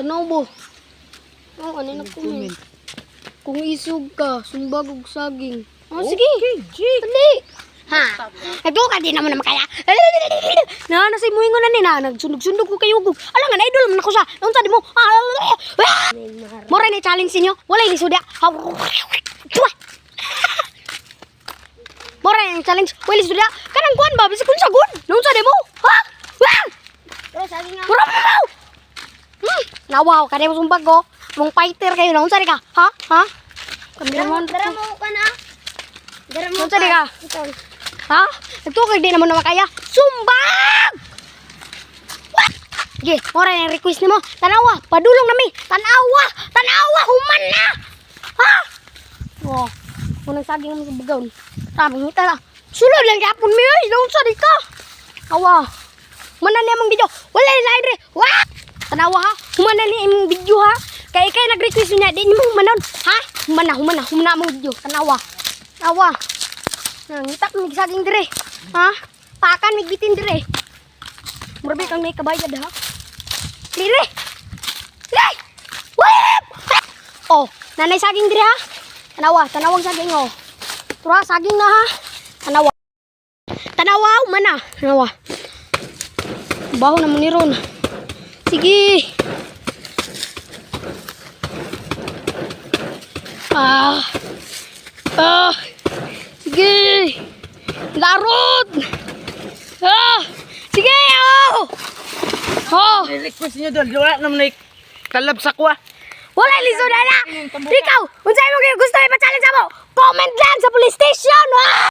Tanaw mo. Oh, ano na comment? Kung isog ka, sumbag og saging. Oh, sige. Dali. Ha? Nagduka din naman na makaya. Nasay mo ingon na ni na. Nagsunog-sunog ko kayo. Alam nga, idol naman ako siya. Nung sabi mo. Mura ni challenge ninyo. Wala yung isudya. Mura yung challenge. Wala yung isudya. Kanang kuhan ba? Bisa kung sagun. Nung sabi mo. Ha? Mura mo mo. Nawaw. Kaya mo sumbag ko. Mong fighter kayo. Nung sabi ka. Ha? Ha? Dara mo ka na. Nung sabi ka. Ha? Nagtukag din naman na makaya. Sumbag! Sige, mora yung request ni mo. Tanawa, padulong nami. Tanawa! Tanawa! Human na! Ha? Oh, unang saging naman sa bagaw. Sabi mo tala. Sulod lang yapon mo yun. Ilong sa di ka. Awa. Human na among video. Wala yung lain rin. Wah! Tanawa ha? Human na among video ha? Kaya nag-request niya. Di mo humanon. Ha? Human na among video. Tanawa. Awa. Nangitap mig saging dire. Ha? Pakan mig bitin dire. Murbi kang may kabayad ha. Dire. Lay! Wip! Oh, nanay saging dire ha. Tanawang saging oh. Tura saging na ha. Tanawa mana. Tanawa. Baho naman ni Ron. Sige. Sige. Larod. Sige. Request niyo doon. Wala naman na kalab sa kwa. Wala liso na na. Ikaw, unsay mo kayo gusto ipa-challenge mo? Comment lang sa police station.